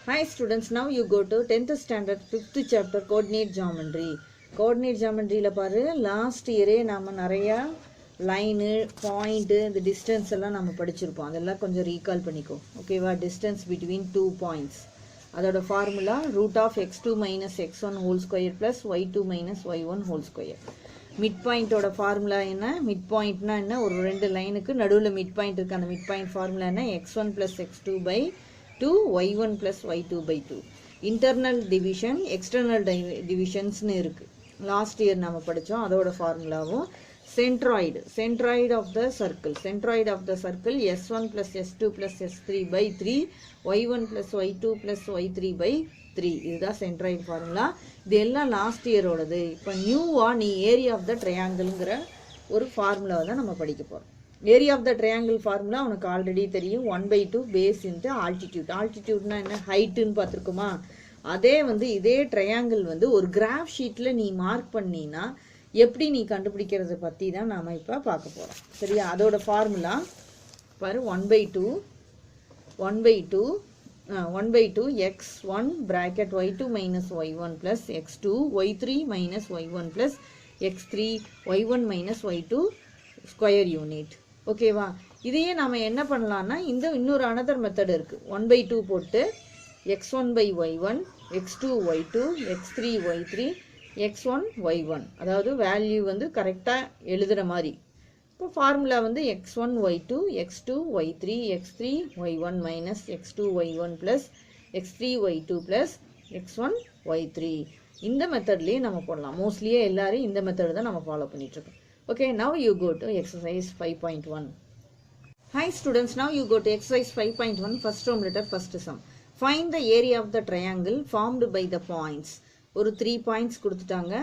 Hi students, now you go to 10th standard 5th chapter coordinate geometry. Coordinate geometry la paru last year நாம நிறைய line, point, the distance எல்லாம் நாம படிச்சிருப்போம். அதெல்லாம் கொஞ்சம் recall பண்ணிக்கோ. ஓகேவா? Distance between two points. அதோட formula root of x2 minus x1 whole square plus y2 minus y1 whole square. Midpoint ஓட formula என்ன? Midpointனா என்ன? ஒரு ரெண்டு லைனுக்கு நடுவுல midpoint இருக்கு. அந்த midpoint formula என்ன? x1 plus x2 by 2 y1 plus y2 by 2. Internal division, external divisions இருக்கு. Last year நாம படிச்சோம். அதோட formulaவும் centroid. Centroid of the circle. Centroid of the circle s1 plus s2 plus s3 by 3 y1 plus y2 plus y3 by 3. இதுதான் centroid formula. இது எல்லாம் last year ஓடது. இப்போ நியூவா நீ area of the triangleங்கிற ஒரு formula தான் நம்ம படிக்க போறோம். Area of the triangle formula உனக்கு ஆல்ரெடி தெரியும் 1/2 base into altitude. Altitudeனா என்ன? ஹைட்டுன்னு பார்த்துருக்குமா? அதே இதே ட்ரையாங்கிள் ஒரு கிராஃப் ஷீட்டில் நீ மார்க் பண்ணினா எப்படி நீ கண்டுபிடிக்கிறத பற்றி தான் நாம் இப்போ பார்க்க போகிறோம். சரியா? அதோட ஃபார்முலா பாரு 1/2 x1 bracket y2 minus y1 plus x2 y3 minus y1 plus x3 y1 minus y2 square unit. ஓகேவா? இதையே நாம என்ன பண்ணலாம்னா இன்னொரு another மெத்தட் இருக்கு. 1/2 போட்டு x1 by y1 x2 y2 x3 y3 x1 y1 அதாவது வேல்யூ கரெக்டா எழுதுற மாதிரி. இப்போ formula x1 y2 x2 y3 x3 y1 minus x2 y1 plus x3 y2 plus x1 y3. இந்த மெத்தட்லயே நம்ம போடலாம். மோஸ்ட்லியே எல்லாரும் இந்த மெத்தட் தான் நம்ம ஃபாலோ பண்ணிட்டு இருக்கோம். Okay, now you go to exercise 5.1. Hi students, now you go to exercise 5.1, first term letter, first sum. Find the area of the triangle formed by the points. ஒரு 3 points கொடுத்துட்டாங்க.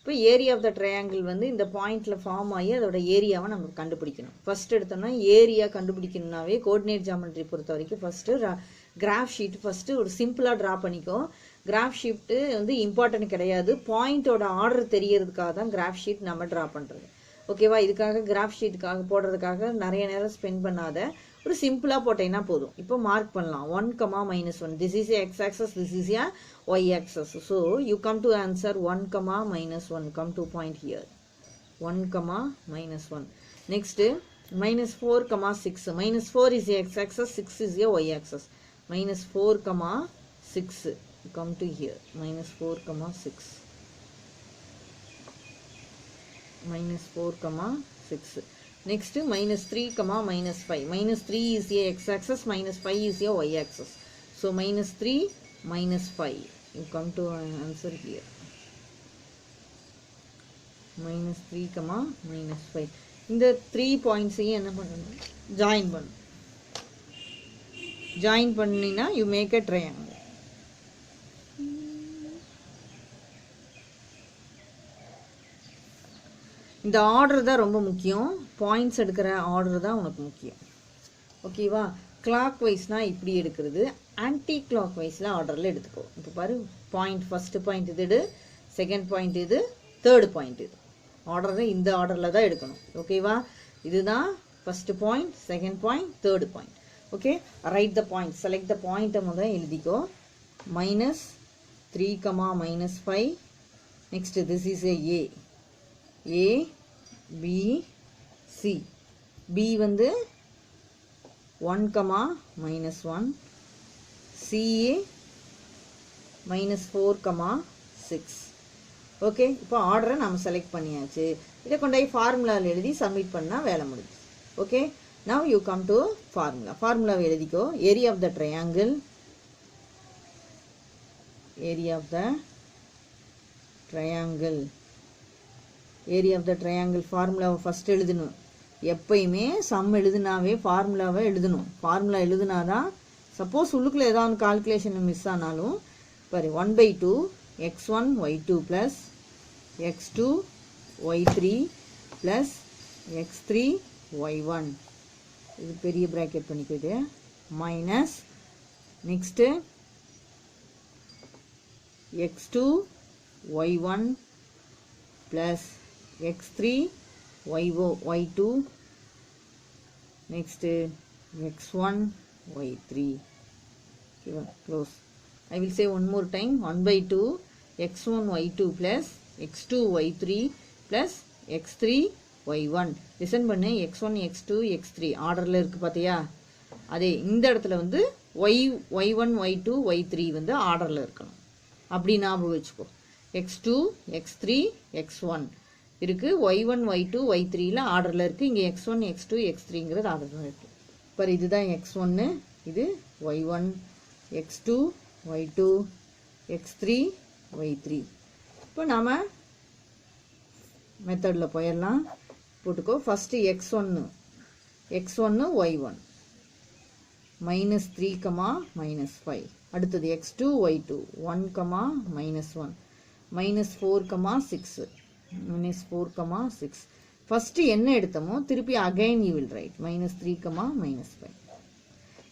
இப்போ area of the triangle இந்த பாயிண்ட்ல form ஆகி அதோட ஏரியாவை நம்ம கண்டுபிடிக்கணும். ஃபர்ஸ்ட் எடுத்தோம்னா ஏரியா கண்டுபிடிக்கணும்னாவே கோஆர்டினேட் ஜியோமெட்ரி பொறுத்த வரைக்கும் ஃபர்ஸ்ட் கிராஃப் ஷீட் ஃபர்ஸ்ட் ஒரு சிம்பிளா டிரா பண்ணிக்கோ. கிராஃப் ஷீட் இம்பார்ட்டன்ட் கிடையாது. பாயிண்டோட ஆர்டர் தெரியறதுக்காக தான் கிராஃப் ஷீட் நம்ம டிரா பண்றது. ஓகேவா? இதுக்காக கிராஃப் ஷீட்டுக்காக போடுறதுக்காக நிறைய நேரம் ஸ்பெண்ட் பண்ணாத. ஒரு சிம்பிளா போட்டேன்னா போதும். இப்போ மார்க் பண்ணலாம். 1, -1. This is a x-axis, this is a y-axis. So you come to answer 1, -1. Come to point here. 1, -1. Next, -4, -6. -4 is a x-axis, 6 is a y-axis. -4, -6. Come to here. -4, -6. -4, -6. Next, -3, -5. -3 is a x-axis, -5 is a y-axis. So -3, -5. You come to answer here. -3, -5. இந்த 3 points என்ன பண்ணணும்? Join பண்ணணும். Join பண்ணினா you make a triangle. இந்த order தான் ரொம்ப முக்கியம். Points எடுக்கிற ஆர்டர் தான் உனக்கு முக்கியம். ஓகேவா? கிளாக் வைஸ்னா இப்படி எடுக்கிறது, ஆன்டி கிளாக் வைஸ்ல ஆர்டர்ல எடுத்துக்கோ. இப்போ பாரு, பாயிண்ட் ஃபர்ஸ்ட் பாயிண்ட் இது எடு, செகண்ட் பாயிண்ட் இது, தேர்ட் பாயிண்ட் இது. ஆர்டர் இந்த ஆர்டர்ல தான் எடுக்கணும். ஓகேவா? இதுதான் first point, second point, third point. Okay, right the point. Select the பாயிண்ட்டை முதல்ல எழுதிக்கோ. -3, -5. Next this is A. A, B, C. B 1, -1. CA, -4, -6. Okay, இப்போ ஆர்டரை நம்ம செலக்ட் பண்ணியாச்சு. இதை கொண்டாய் ஃபார்முலாவில் எழுதி சப்மிட் பண்ணால் வேலை முடிஞ்சு. Okay, now you come to formula. ஃபார்முலாவை எழுதிக்கோ. Area of the triangle, area of the triangle, area of the triangle ஃபார்முலாவை ஃபர்ஸ்ட் எழுதணும். எப்பயுமே சம் எழுதுனாவே ஃபார்முலாவை எழுதணும். ஃபார்முலா எழுதுனாதான், சப்போஸ் உள்ளுக்குள்ள ஏதாவது கால்குலேஷன் மிஸ் ஆனாலும் பாரு, 1/2 x1 y2 plus x2 y3 plus x3 y1. இது பெரிய பிராக்கெட் பண்ணிக்கிது. Minus next x2 y1 plus x3 y2 next x1 y3. Okay, close. I will say one more time. 1 by 2 x1 y2 plus x2 y3 plus x3 y1. Listen பண்ணு, x1 x2 x3 ஆர்டரில் இருக்குது பார்த்தியா? அதே இந்த இடத்துல வந்து y1 y2 y3 வந்து ஆர்டரில் இருக்கணும். அப்படி ஞாபகம் வச்சுக்கோ. x2 x3 x1 இருக்குது, y1 y2 y3ல ஆர்டரில் இருக்குது. இங்கே x1 x2 x3ங்கிறது ஆர்டரில் இருக்குது. இப்போ இதுதான் x1, இது y1 x2 y2 x3 y3. இப்போ நாம் மெத்தடில் போயிடலாம். போட்டுக்கோ. First x1 y1 minus 3 minus 5. அடுத்தது x2 y2 1 minus 1 minus 4 6 minus 4 6. First என்ன எடுத்தோமோ திருப்பி again you will write minus 3 minus 5.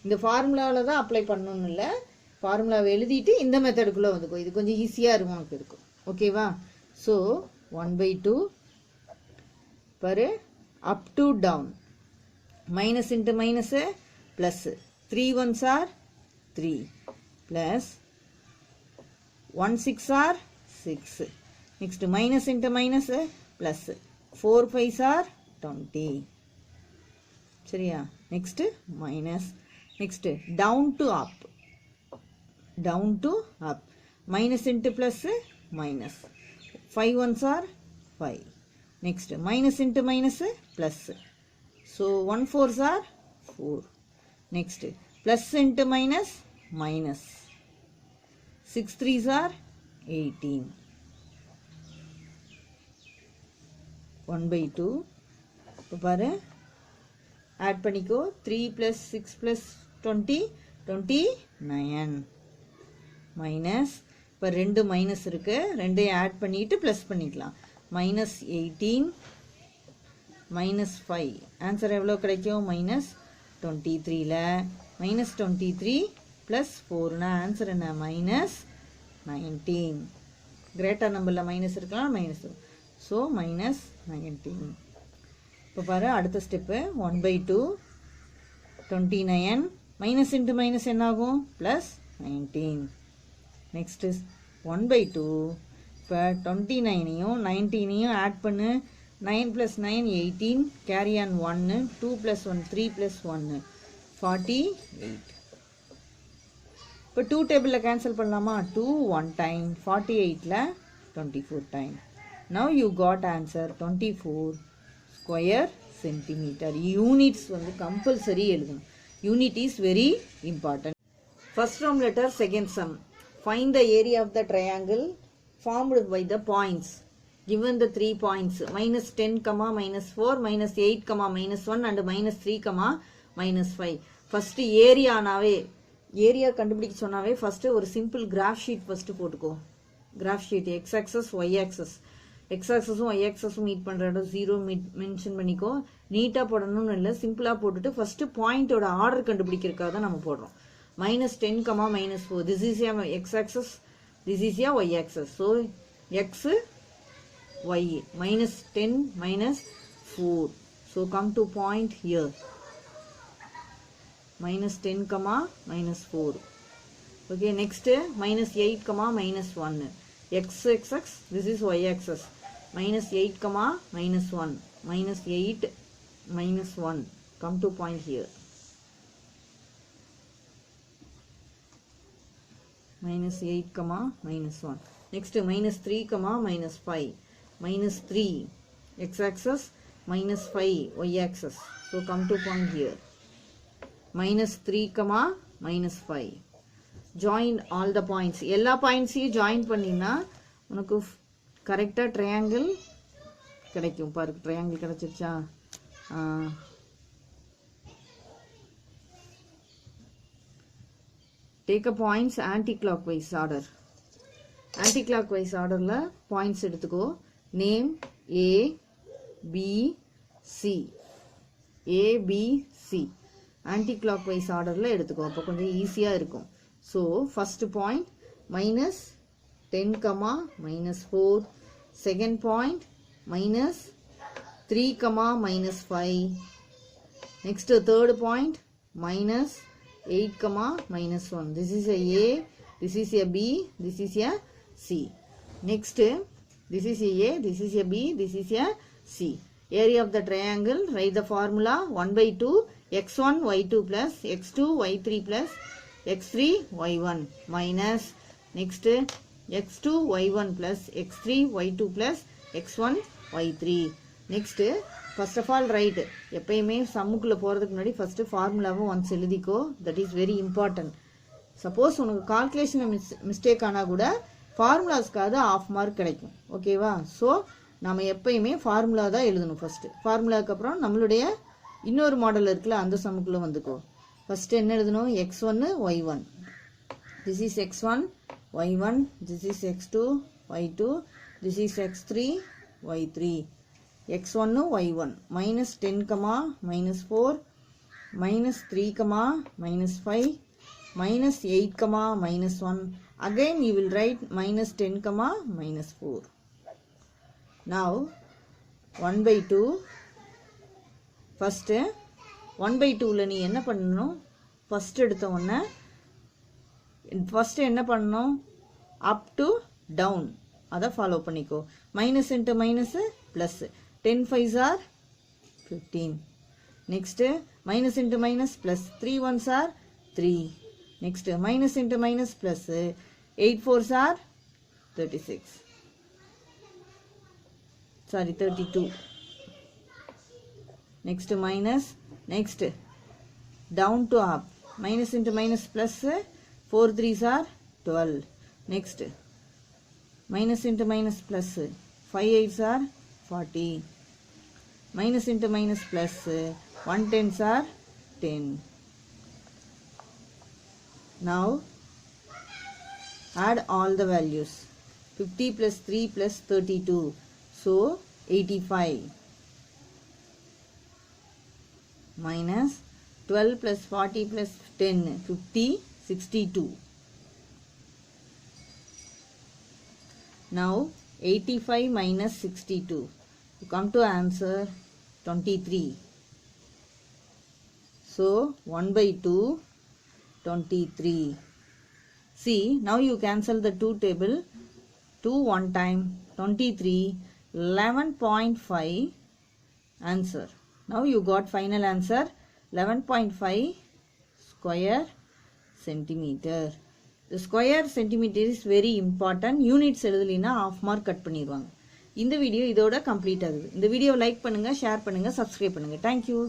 இந்த ஃபார்முலாவில் தான் அப்ளை பண்ணணும்னு இல்லை, ஃபார்முலாவை எழுதிட்டு இந்த மெத்தடுக்குள்ளே வந்துக்கோ. இது கொஞ்சம் ஈஸியாக இருக்கும் உனக்கு இருக்கும். ஓகேவா? So 1 by 2 per up to down, minus into minus plus 3 ones are 3 plus 1 6 are 6. Next minus into minus plus 4 5s are 20. சரியா? Next minus. Next down to up, down to up, minus into plus minus 5 ones are 5. Next minus into minus plus, so 1 4s are 4. Next plus into minus minus 6 3s are 18. 1 by 2. இப்போ பாரு, add பண்ணிக்கோ. 3 plus 6 plus 20 29 minus. இப்போ ரெண்டு minus இருக்குது, ரெண்டையும் add பண்ணிட்டு plus பண்ணிக்கலாம். minus 18 minus 5. Answer எவ்வளோ கிடைக்கும்? minus 23ல minus 23 plus 4னா ஆன்சர் என்ன? minus 19. கிரேட்டர் நம்பரில் மைனஸ் இருக்கலாம், மைனஸ். So minus 19. இப்போ பாரு, அடுத்த step 1 by 2 29 minus into minus என்னாகும்? ப்ளஸ் 19. Next 1 by 2. இப்போ 29ஐயும் 19ஐயும் ஆட் பண்ணு. 9 plus 9 18, carry on 1, 2 plus 1 3 plus 1 48. இப்போ 2 டேபிளில் கேன்சல் பண்ணலாமா? 2 1 time, 48ல 24 time. Now you got answer 24 square centimeter. Units வந்து கம்பல்சரி எழுதணும். Unit is very important. First round letter, second sum. Find the area of the triangle formed by the points. Given the 3 points minus 10, minus 4, minus 8, minus 1 and minus 3, minus 5. First area நாவே, area கண்டுபிடிக்க சொன்னாவே first ஒரு simple graph sheet first போட்டுக்கோ. Graph sheet x axis y axis. x axis y axis meet பண்ற இடம் 0 mention பண்ணிக்கோ. நீட்டா போடணும்னு இல்லை, சிம்பிளா போட்டுட்டு first பாயிண்டோட ஆர்டர் கண்டுபிடிக்கிறதுக்காக தான் நம்ம போடுறோம். minus 10, minus 4. This is your x axis, this is your y axis. So x y minus 10 minus 4. So come to point here. Minus 10, minus 4. Okay, next minus 8, minus 1. X axis, this is y axis. Minus 8, minus 1. Minus 8, minus 1. Come to point here. Minus 8, minus 1. Next minus 3, minus 5. Minus 3 x axis, minus 5 y axis. So come to point here. Minus 3, minus 5. Join all the points. எல்லா பாயிண்ட்ஸையும் join பண்ணினா உனக்கு கரெக்டாக triangle கிடைக்கும். பாரு, triangle கிடைச்சிருச்சா? Take a points anti-clockwise order. Anti-clockwise orderல points எடுத்துக்கோ. Name A, B, C. A, B, C. Anti-clockwise orderல எடுத்துக்கோ. அப்போ கொஞ்சம் ஈஸியாக இருக்கும். So first point minus 10, minus 4. Second point minus 3, minus 5. Next third point minus 8, minus 1. This is a A, This is a B, this is a C. Next, this is a A, this is a B, this is a C. Area of the triangle, write the formula 1 by 2 x1 y2 plus x2 y3 plus x3 y1 minus next x2 y1 plus x3 y2 plus x1 y3. Next, first of all write எப்பயுமே சம்முக்குள்ள போறதுக்கு முன்னாடி first ஃபார்முலாவை once எழுதிக்கோ. That is very important. Suppose உனக்கு calculation mistake ஆனா கூட ஃபார்முலாஸ்க்காக half mark கிடைக்கும். ஓகேவா? So நம்ம எப்பயுமே ஃபார்முலா தான் எழுதணும். ஃபர்ஸ்ட் ஃபார்முலாக்கு அப்புறம் நம்மளுடைய இன்னொரு மாடல் இருக்குல்ல அந்த சம்முக்குள்ள வந்துக்கோ. ஃபர்ஸ்ட் என்ன எழுதணும்? x1 y1. This is x1 y1, this is x2 y2, this is x3 y3. x1 y1 minus 10 minus 4 minus 3 minus 5 minus 8 minus 1. Again you will write minus 10 minus 4. Now 1 by 2. First 1 by 2 நீ என்ன பண்ணணும்? First எடுத்த உடனே first என்ன பண்ணணும்? up to down அதை follow பண்ணிக்கோ. Minus into minus plus 10 5s are 15. Next minus into minus plus 3 1s are 3. Next minus into minus plus 8 4s are 36. Sorry, 32. Next minus, next down to up. Minus into minus plus 4 3s are 12. Next minus into minus plus 5 8s are 40. Minus into minus plus 1 10s are 10. Now add all the values. 50 plus 3 plus 32. So 85 minus 12 plus 40 plus 10 50 62. Now 85 minus 62. You come to answer 23. So 1 by 2 23. See, now you cancel the 2 table. 2 one time 23 11.5 answer. Now you got final answer 11.5 square centimeter. The square centimeter is very important. Units எழுதலினா half mark cut பண்ணிடுவாங்க. இந்த video இதோட complete ஆகுது. இந்த video like பண்ணுங்க, share பண்ணுங்க, subscribe பண்ணுங்க. Thank you.